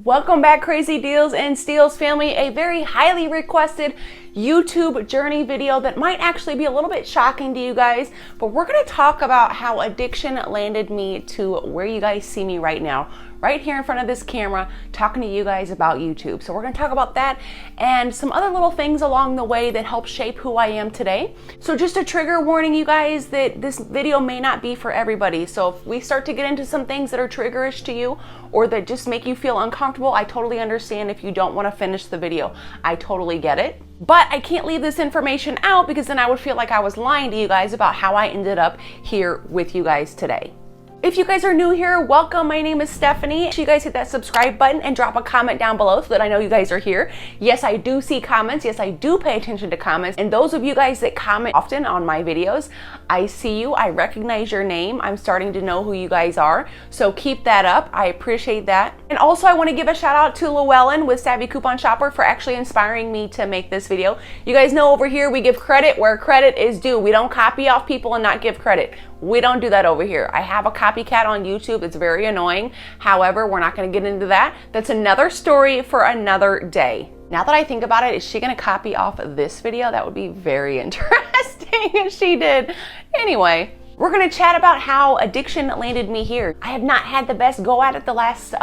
Welcome back, Crazy Deals and Steals family. A very highly requested YouTube journey video that might actually be a little bit shocking to you guys, but we're going to talk about how addiction landed me to where you guys see me right now, right here in front of this camera, talking to you guys about YouTube. So we're going to talk about that and some other little things along the way that help shape who I am today. So just a trigger warning, you guys, that this video may not be for everybody. So if we start to get into some things that are triggerish to you or that just make you feel uncomfortable, I totally understand if you don't want to finish the video. I totally get it. But I can't leave this information out because then I would feel like I was lying to you guys about how I ended up here with you guys today. If you guys are new here, welcome. My name is Stephanie. Make sure you guys hit that subscribe button and drop a comment down below so that I know you guys are here. Yes, I do see comments. Yes, I do pay attention to comments. And those of you guys that comment often on my videos, I see you. I recognize your name. I'm starting to know who you guys are. So keep that up. I appreciate that. And also I want to give a shout out to Llewellyn with Savvy Coupon Shopper for actually inspiring me to make this video. You guys know over here we give credit where credit is due. We don't copy off people and not give credit. We don't do that over here. I have a copycat on YouTube. It's very annoying. However, we're not going to get into that. That's another story for another day. Now that I think about it, is she going to copy off this video? That would be very interesting if she did. Anyway, we're going to chat about how addiction landed me here. I have not had the best go at it the last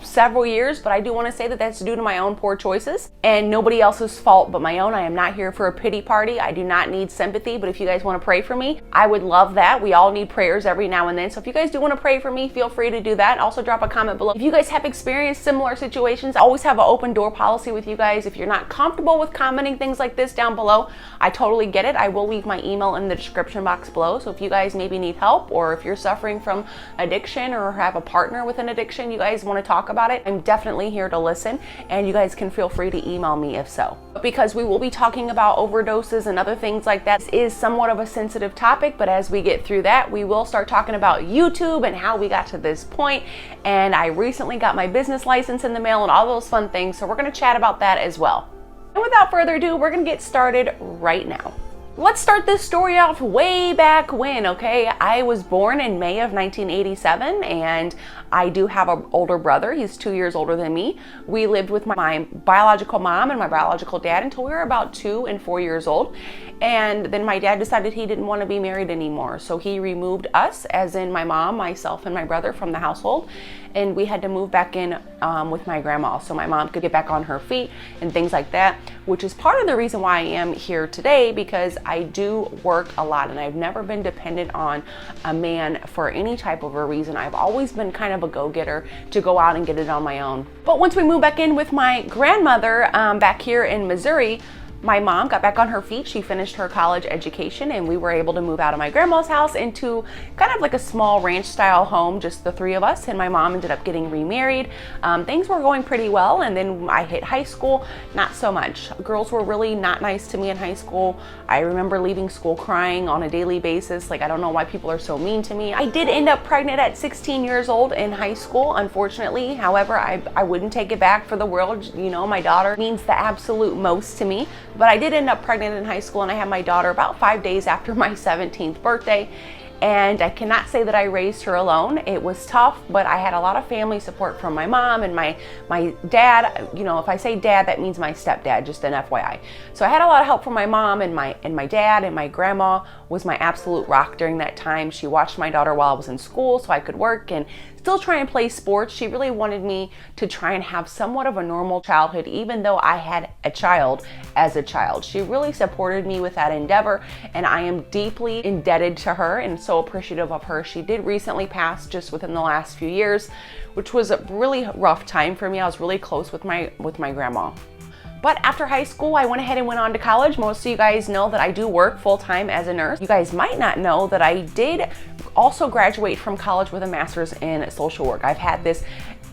several years, but I do want to say that that's due to my own poor choices and nobody else's fault but my own. I am not here for a pity party. I do not need sympathy, but if you guys want to pray for me, I would love that. We all need prayers every now and then. So if you guys do want to pray for me, feel free to do that. Also drop a comment below. If you guys have experienced similar situations, I always have an open door policy with you guys. If you're not comfortable with commenting things like this down below, I totally get it. I will leave my email in the description box below. So if you guys maybe need help, or if you're suffering from addiction or have a partner with an addiction, you guys want to talk about it, I'm definitely here to listen, and you guys can feel free to email me if so. Because we will be talking about overdoses and other things like that. This is somewhat of a sensitive topic, but as we get through that, we will start talking about YouTube and how we got to this point. And I recently got my business license in the mail and all those fun things, so we're going to chat about that as well. And without further ado, we're going to get started right now. Let's start this story off way back when, okay? I was born in May of 1987, and I do have an older brother. He's 2 years older than me. We lived with my biological mom and my biological dad until we were about 2 and 4 years old. And then my dad decided he didn't want to be married anymore. So he removed us, as in my mom, myself, and my brother from the household. And we had to move back in with my grandma so my mom could get back on her feet and things like that, which is part of the reason why I am here today, because I do work a lot and I've never been dependent on a man for any type of a reason. I've always been kind of a go-getter to go out and get it on my own. But once we moved back in with my grandmother back here in Missouri, my mom got back on her feet. She finished her college education and we were able to move out of my grandma's house into kind of like a small ranch style home, just the three of us, and my mom ended up getting remarried. Things were going pretty well, and then I hit high school, not so much. Girls were really not nice to me in high school. I remember leaving school crying on a daily basis. Like, I don't know why people are so mean to me. I did end up pregnant at 16 years old in high school, unfortunately. However, I wouldn't take it back for the world. You know, my daughter means the absolute most to me. But I did end up pregnant in high school, and I had my daughter about 5 days after my 17th birthday. And I cannot say that I raised her alone. It was tough, but I had a lot of family support from my mom and my dad. You know, if I say dad, that means my stepdad, just an FYI. So I had a lot of help from my mom and my dad, and my grandma was my absolute rock during that time. She watched my daughter while I was in school so I could work and still try and play sports. She really wanted me to try and have somewhat of a normal childhood, even though I had a child as a child. She really supported me with that endeavor, and I am deeply indebted to her and so appreciative of her. She did recently pass just within the last few years, which was a really rough time for me. I was really close with my grandma. But after high school, I went ahead and went on to college. Most of you guys know that I do work full-time as a nurse. You guys might not know that I did also graduate from college with a master's in social work. I've had this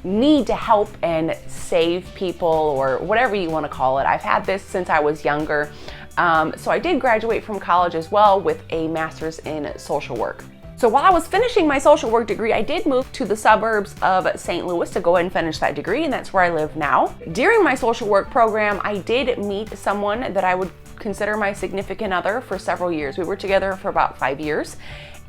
need to help and save people, or whatever you want to call it. I've had this since I was younger. So I did graduate from college as well with a master's in social work. So while I was finishing my social work degree, I did move to the suburbs of St. Louis to go ahead and finish that degree, and that's where I live now. During my social work program, I did meet someone that I would consider my significant other for several years. We were together for about 5 years.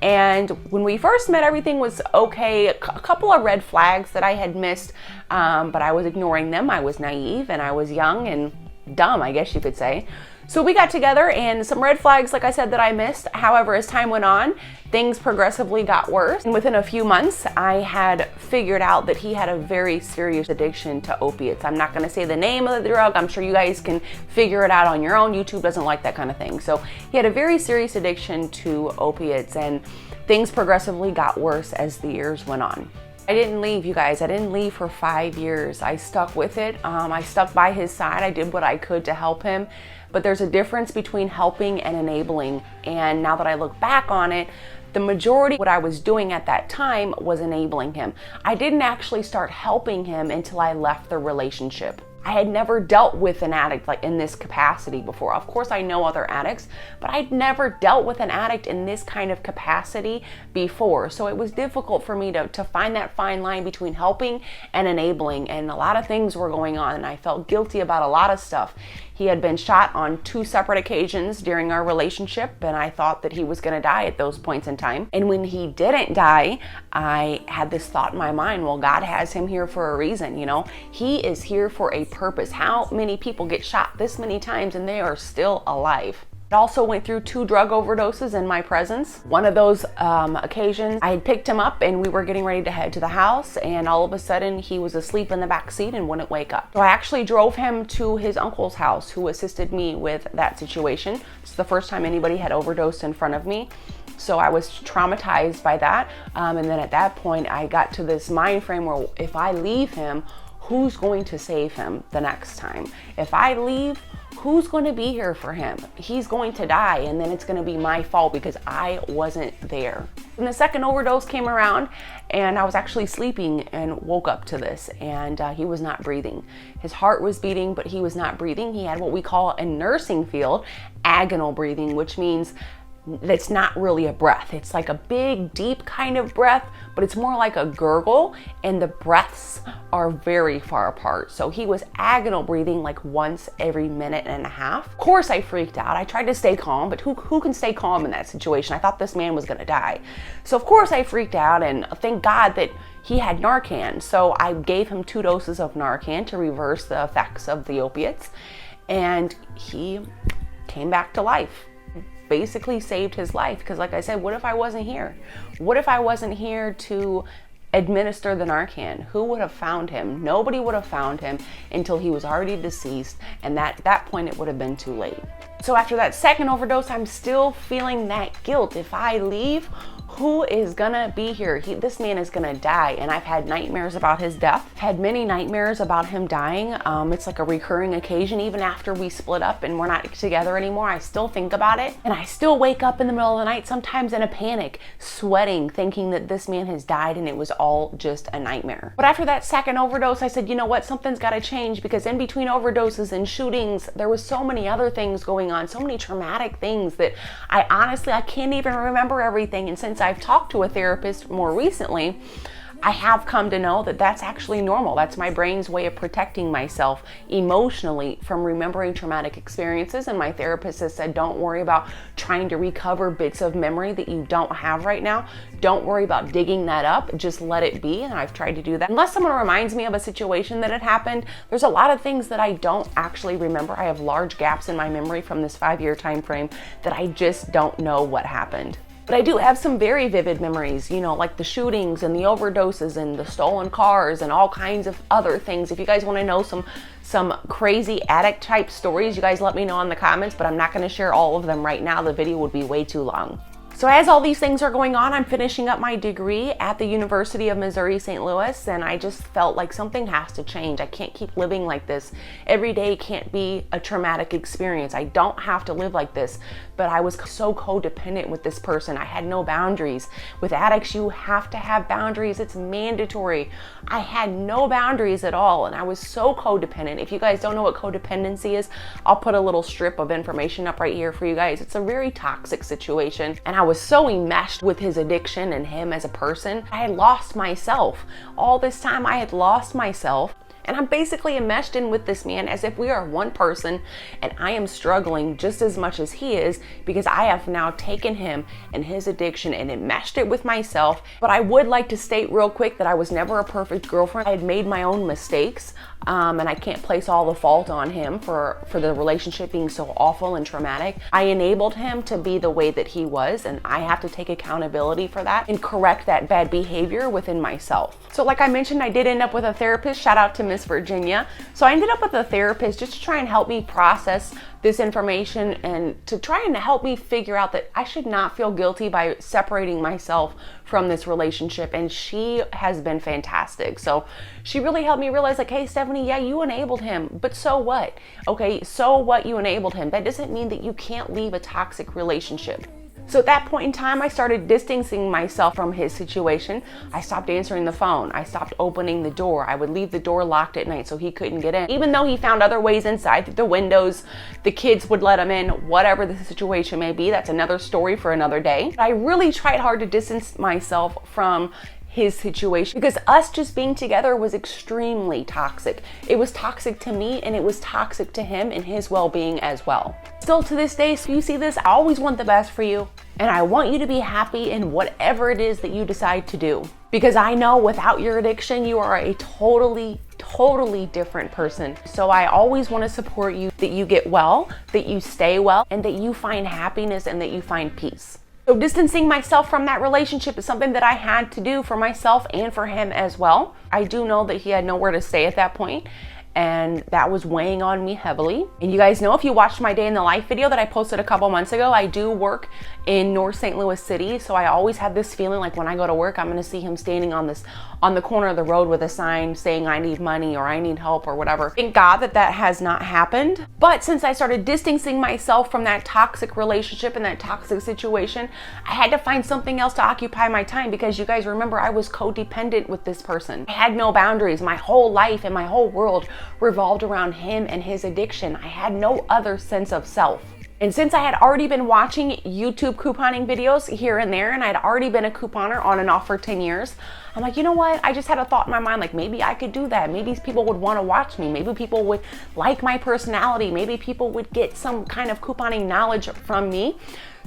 And when we first met, everything was okay. A couple of red flags that I had missed, but I was ignoring them. I was naive and I was young and dumb, I guess you could say. So we got together, and some red flags, like I said, that I missed. However, as time went on, things progressively got worse. And within a few months, I had figured out that he had a very serious addiction to opiates. I'm not gonna say the name of the drug. I'm sure you guys can figure it out on your own. YouTube doesn't like that kind of thing. So he had a very serious addiction to opiates, and things progressively got worse as the years went on. I didn't leave, you guys. I didn't leave for 5 years. I stuck with it. I stuck by his side. I did what I could to help him. But there's a difference between helping and enabling. And now that I look back on it, the majority of what I was doing at that time was enabling him. I didn't actually start helping him until I left the relationship. I had never dealt with an addict like in this capacity before. Of course, I know other addicts, but I'd never dealt with an addict in this kind of capacity before. So it was difficult for me to find that fine line between helping and enabling. And a lot of things were going on, and I felt guilty about a lot of stuff. He had been shot on 2 separate occasions during our relationship, and I thought that he was going to die at those points in time. And when he didn't die, I had this thought in my mind, well, God has him here for a reason, you know? He is here for a purpose. How many people get shot this many times and they are still alive? I also went through 2 drug overdoses in my presence. One of those occasions, I had picked him up and we were getting ready to head to the house, and all of a sudden he was asleep in the back seat and wouldn't wake up. So I actually drove him to his uncle's house, who assisted me with that situation. It's the first time anybody had overdosed in front of me. So I was traumatized by that. And then at that point, I got to this mind frame where if I leave him, who's going to save him the next time? If I leave, who's going to be here for him? He's going to die, and then it's going to be my fault because I wasn't there. And the second overdose came around, and I was actually sleeping and woke up to this, and he was not breathing. His heart was beating, but he was not breathing. He had what we call in nursing field agonal breathing, which means it's not really a breath. It's like a big, deep kind of breath, but it's more like a gurgle, and the breaths are very far apart. So he was agonal breathing like once every minute and a half. Of course, I freaked out. I tried to stay calm, but who can stay calm in that situation? I thought this man was gonna die. So of course I freaked out, and thank God that he had Narcan. So I gave him 2 doses of Narcan to reverse the effects of the opiates, and he came back to life. Basically saved his life, because like I said, what if I wasn't here? What if I wasn't here to administer the Narcan? Who would have found him? Nobody would have found him until he was already deceased, and at that point it would have been too late. So after that second overdose, I'm still feeling that guilt. If I leave, who is gonna be here? This man is gonna die, and I've had nightmares about his death. Had many nightmares about him dying. It's like a recurring occasion. Even after we split up and we're not together anymore, I still think about it, and I still wake up in the middle of the night, sometimes in a panic, sweating, thinking that this man has died and it was all just a nightmare. But after that second overdose, I said, you know what? Something's gotta change, because in between overdoses and shootings, there was so many other things going on, so many traumatic things that I honestly can't even remember everything. And since I've talked to a therapist more recently, I have come to know that that's actually normal. That's my brain's way of protecting myself emotionally from remembering traumatic experiences. And my therapist has said, don't worry about trying to recover bits of memory that you don't have right now. Don't worry about digging that up. Just let it be. And I've tried to do that. Unless someone reminds me of a situation that had happened, there's a lot of things that I don't actually remember. I have large gaps in my memory from this 5-year time frame that I just don't know what happened. But I do have some very vivid memories, you know, like the shootings and the overdoses and the stolen cars and all kinds of other things. If you guys want to know some crazy addict type stories, you guys let me know in the comments, but I'm not going to share all of them right now. The video would be way too long. So as all these things are going on, I'm finishing up my degree at the University of Missouri, St. Louis, and I just felt like something has to change. I can't keep living like this. Every day can't be a traumatic experience. I don't have to live like this, but I was so codependent with this person. I had no boundaries. With addicts, you have to have boundaries. It's mandatory. I had no boundaries at all, and I was so codependent. If you guys don't know what codependency is, I'll put a little strip of information up right here for you guys. It's a very toxic situation, and I was so enmeshed with his addiction and him as a person. I had lost myself. All this time I had lost myself. And I'm basically enmeshed in with this man as if we are one person, and I am struggling just as much as he is because I have now taken him and his addiction and enmeshed it with myself. But I would like to state real quick that I was never a perfect girlfriend. I had made my own mistakes, and I can't place all the fault on him for the relationship being so awful and traumatic. I enabled him to be the way that he was, and I have to take accountability for that and correct that bad behavior within myself. So like I mentioned, I did end up with a therapist. Shout out to Miss Virginia. So I ended up with a therapist just to try and help me process this information and to try and help me figure out that I should not feel guilty by separating myself from this relationship. And she has been fantastic. So she really helped me realize, like, hey, Stephanie, yeah, you enabled him, but so what? Okay, so what, you enabled him. That doesn't mean that you can't leave a toxic relationship. So at that point in time, I started distancing myself from his situation. I stopped answering the phone. I stopped opening the door. I would leave the door locked at night so he couldn't get in. Even though he found other ways inside, through the windows, the kids would let him in, whatever the situation may be. That's another story for another day. I really tried hard to distance myself from his situation because us just being together was extremely toxic. It was toxic to me, and it was toxic to him and his well-being as well. Still to this day, if you see this, I always want the best for you, and I want you to be happy in whatever it is that you decide to do, because I know without your addiction, you are a totally different person. So I always want to support you, that you get well, that you stay well, and that you find happiness and that you find peace. So distancing myself from that relationship is something that I had to do for myself and for him as well. I do know that he had nowhere to stay at that point, and that was weighing on me heavily. And you guys know, if you watched my day in the life video that I posted a couple months ago, I do work in North St. Louis City. So I always had this feeling like when I go to work, I'm gonna see him standing on the corner of the road with a sign saying I need money or I need help or whatever. Thank God that that has not happened. But since I started distancing myself from that toxic relationship and that toxic situation, I had to find something else to occupy my time, because you guys remember, I was codependent with this person. I had no boundaries. My whole life and my whole world revolved around him and his addiction. I had no other sense of self. And since I had already been watching YouTube couponing videos here and there, and I'd already been a couponer on and off for 10 years, I'm like, you know what? I just had a thought in my mind, like, maybe I could do that. Maybe people would want to watch me. Maybe people would like my personality. Maybe people would get some kind of couponing knowledge from me.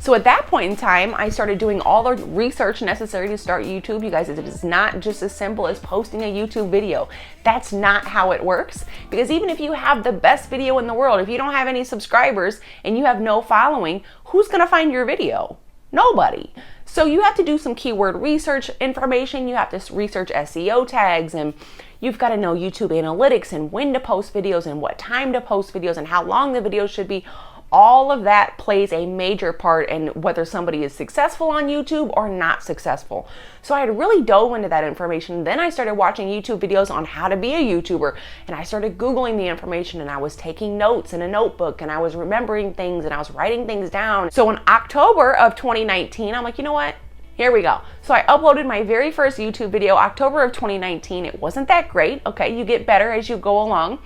So at that point in time, I started doing all the research necessary to start YouTube. You guys, it is not just as simple as posting a YouTube video. That's not how it works. Because even if you have the best video in the world, if you don't have any subscribers and you have no following, who's gonna find your video? Nobody. So you have to do some keyword research information. You have to research SEO tags, and you've got to know YouTube analytics and when to post videos and what time to post videos and how long the videos should be. All of that plays a major part in whether somebody is successful on YouTube or not successful. So I had really dove into that information. Then I started watching YouTube videos on how to be a YouTuber, and I started Googling the information, and I was taking notes in a notebook, and I was remembering things, and I was writing things down. So in October of 2019, I'm like, you know what? Here we go. So I uploaded my very first YouTube video, October of 2019. It wasn't that great. Okay, you get better as you go along.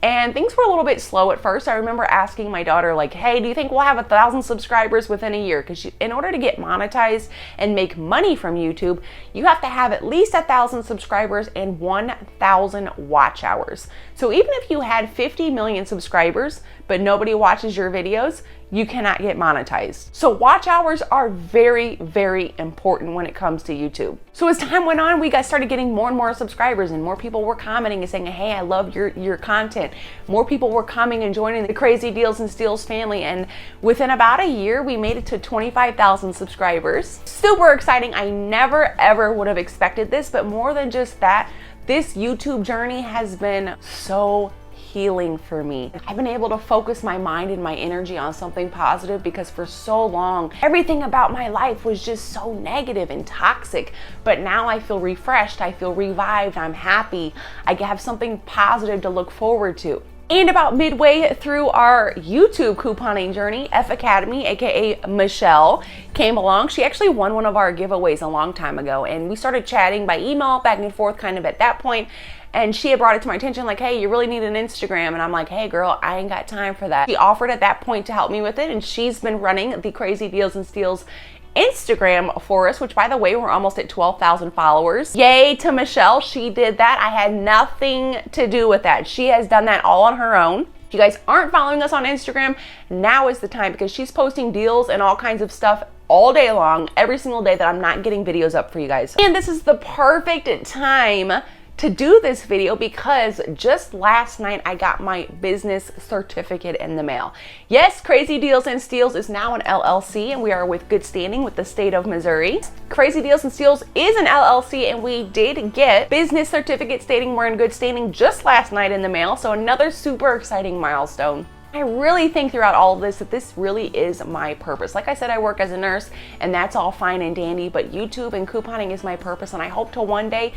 And things were a little bit slow at first. I remember asking my daughter, like, hey, do you think we'll have 1,000 subscribers within a year? Because in order to get monetized and make money from YouTube, you have to have at least 1,000 subscribers and 1,000 watch hours. So even if you had 50 million subscribers, but nobody watches your videos, you cannot get monetized. So watch hours are very, very important when it comes to YouTube. So as time went on, we started getting more and more subscribers, and more people were commenting and saying, hey, I love your content. More people were coming and joining the Crazy Deals and Steals family. And within about a year, we made it to 25,000 subscribers. Super exciting. I never, ever would have expected this, but more than just that, this YouTube journey has been so healing for me. I've been able to focus my mind and my energy on something positive, because for so long, everything about my life was just so negative and toxic. But now I feel refreshed, I feel revived, I'm happy. I have something positive to look forward to. And about midway through our YouTube couponing journey, F Academy, aka Michelle, came along. She actually won one of our giveaways a long time ago, and we started chatting by email back and forth kind of at that point. And she had brought it to my attention, like, hey, you really need an Instagram. And I'm like, hey girl, I ain't got time for that. She offered at that point to help me with it, and she's been running the Crazy Deals and Steals Instagram for us, which by the way, we're almost at 12,000 followers. Yay to Michelle, she did that. I had nothing to do with that. She has done that all on her own. If you guys aren't following us on Instagram, now is the time, because she's posting deals and all kinds of stuff all day long, every single day that I'm not getting videos up for you guys. And this is the perfect time to do this video because just last night I got my business certificate in the mail. Yes, Crazy Deals and Steals is now an LLC and we are with good standing with the state of Missouri. Crazy Deals and Steals is an LLC and we did get business certificate stating we're in good standing just last night in the mail. So another super exciting milestone. I really think throughout all of this that this really is my purpose. Like I said, I work as a nurse and that's all fine and dandy, but YouTube and couponing is my purpose, and I hope to one day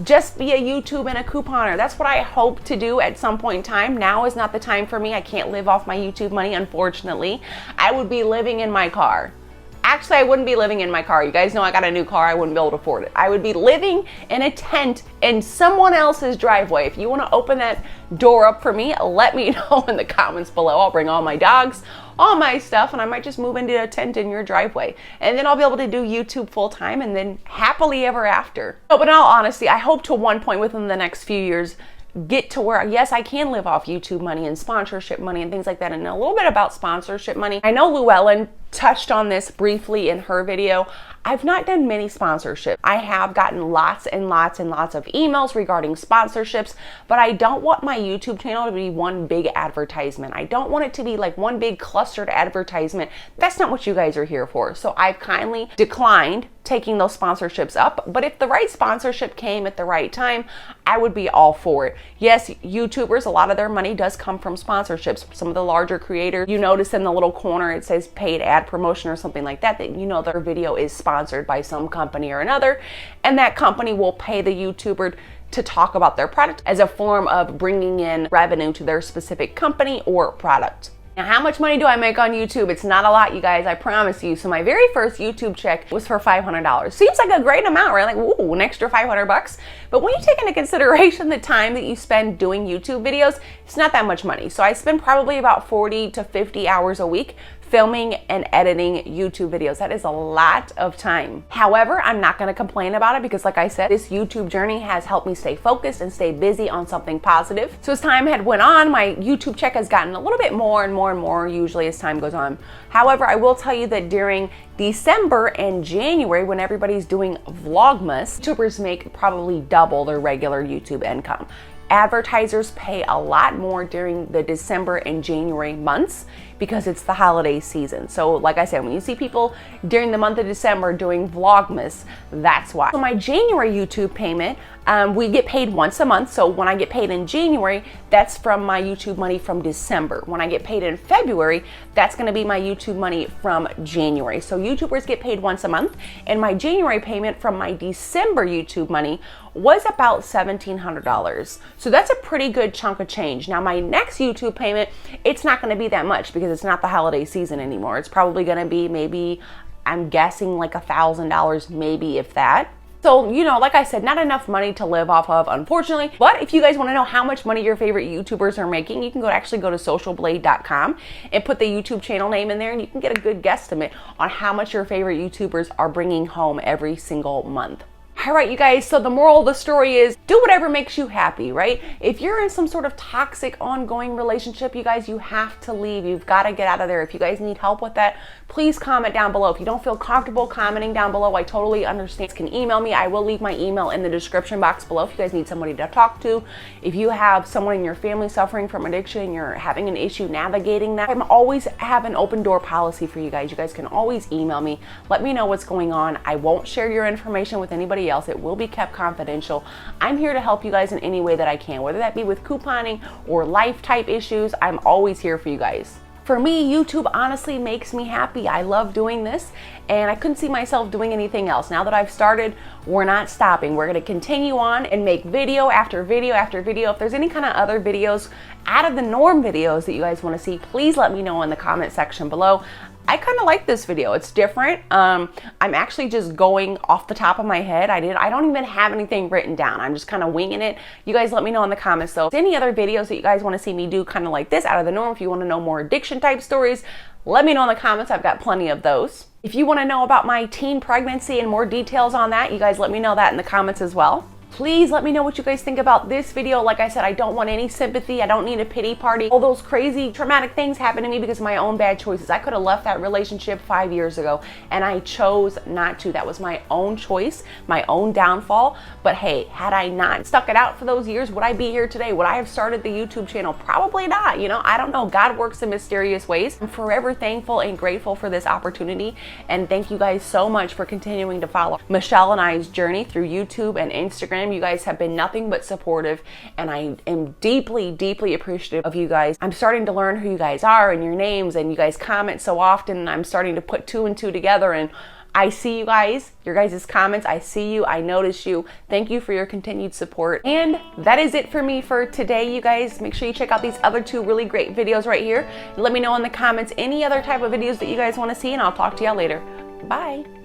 just be a YouTube and a couponer. That's what I hope to do at some point in time. Now is not the time for me. I can't live off my YouTube money, unfortunately. I would be living in my car. Actually, I wouldn't be living in my car. You guys know I got a new car. I wouldn't be able to afford it. I would be living in a tent in someone else's driveway. If you want to open that door up for me, let me know in the comments below. I'll bring all my dogs, all my stuff, and I might just move into a tent in your driveway. And then I'll be able to do YouTube full time and then happily ever after. No, but in all honesty, I hope to one point within the next few years get to where, yes, I can live off YouTube money and sponsorship money and things like that. And a little bit about sponsorship money. I know Llewellyn touched on this briefly in her video. I've not done many sponsorships. I have gotten lots and lots and lots of emails regarding sponsorships, but I don't want my YouTube channel to be one big advertisement. I don't want it to be like one big clustered advertisement. That's not what you guys are here for. So I've kindly declined taking those sponsorships up, but if the right sponsorship came at the right time, I would be all for it. Yes, YouTubers, a lot of their money does come from sponsorships. Some of the larger creators, you notice in the little corner it says paid ad promotion or something like that, that you know their video is sponsored by some company or another, and that company will pay the YouTuber to talk about their product as a form of bringing in revenue to their specific company or product. Now, how much money do I make on YouTube? It's not a lot, you guys, I promise you. So my very first YouTube check was for $500. Seems like a great amount, right? Like, ooh, an extra 500 bucks. But when you take into consideration the time that you spend doing YouTube videos, it's not that much money. So I spend probably about 40 to 50 hours a week filming and editing YouTube videos. That is a lot of time. However, I'm not gonna complain about it because like I said, this YouTube journey has helped me stay focused and stay busy on something positive. So as time had went on, my YouTube check has gotten a little bit more and more and more usually as time goes on. However, I will tell you that during December and January, when everybody's doing Vlogmas, YouTubers make probably double their regular YouTube income. Advertisers pay a lot more during the December and January months because it's the holiday season. So like I said, when you see people during the month of December doing Vlogmas, that's why. So my January YouTube payment, we get paid once a month. So when I get paid in January, that's from my YouTube money from December. When I get paid in February, that's gonna be my YouTube money from January. So YouTubers get paid once a month, and my January payment from my December YouTube money was about $1,700. So that's a pretty good chunk of change. Now my next YouTube payment, it's not gonna be that much because it's not the holiday season anymore. It's probably gonna be maybe, I'm guessing like $1,000, maybe if that. So, you know, like I said, not enough money to live off of, unfortunately. But if you guys want to know how much money your favorite YouTubers are making, you can actually go to socialblade.com and put the YouTube channel name in there, and you can get a good guesstimate on how much your favorite YouTubers are bringing home every single month. All right, you guys, so the moral of the story is do whatever makes you happy, right? If you're in some sort of toxic ongoing relationship, you guys, you have to leave. You've got to get out of there. If you guys need help with that, please comment down below. If you don't feel comfortable commenting down below, I totally understand. You can email me. I will leave my email in the description box below if you guys need somebody to talk to. If you have someone in your family suffering from addiction, you're having an issue navigating that, I'm always have an open door policy for you guys. You guys can always email me. Let me know what's going on. I won't share your information with anybody else. It will be kept confidential. I'm here to help you guys in any way that I can, whether that be with couponing or life type issues. I'm always here for you guys. For me, YouTube honestly makes me happy. I love doing this and I couldn't see myself doing anything else. Now that I've started, we're not stopping. We're gonna continue on and make video after video after video. If there's any kind of other videos, out of the norm videos that you guys wanna see, please let me know in the comment section below. I kind of like this video. It's different. I'm actually just going off the top of my head. I don't even have anything written down. I'm just kind of winging it. You guys let me know in the comments though. Any other videos that you guys want to see me do kind of like this out of the norm, if you want to know more addiction type stories, let me know in the comments. I've got plenty of those. If you want to know about my teen pregnancy and more details on that, you guys let me know that in the comments as well. Please let me know what you guys think about this video. Like I said, I don't want any sympathy. I don't need a pity party. All those crazy traumatic things happened to me because of my own bad choices. I could have left that relationship 5 years ago and I chose not to. That was my own choice, my own downfall. But hey, had I not stuck it out for those years, would I be here today? Would I have started the YouTube channel? Probably not. You know, I don't know. God works in mysterious ways. I'm forever thankful and grateful for this opportunity. And thank you guys so much for continuing to follow Michelle and I's journey through YouTube and Instagram. You guys have been nothing but supportive, and I am deeply, deeply appreciative of you guys. I'm starting to learn who you guys are and your names, and you guys comment so often, and I'm starting to put 2 and 2 together, and I see you guys, your guys' comments. I see you, I notice you. Thank you for your continued support. And that is it for me for today, you guys. Make sure you check out these other 2 really great videos right here. Let me know in the comments any other type of videos that you guys want to see, and I'll talk to y'all later. Bye.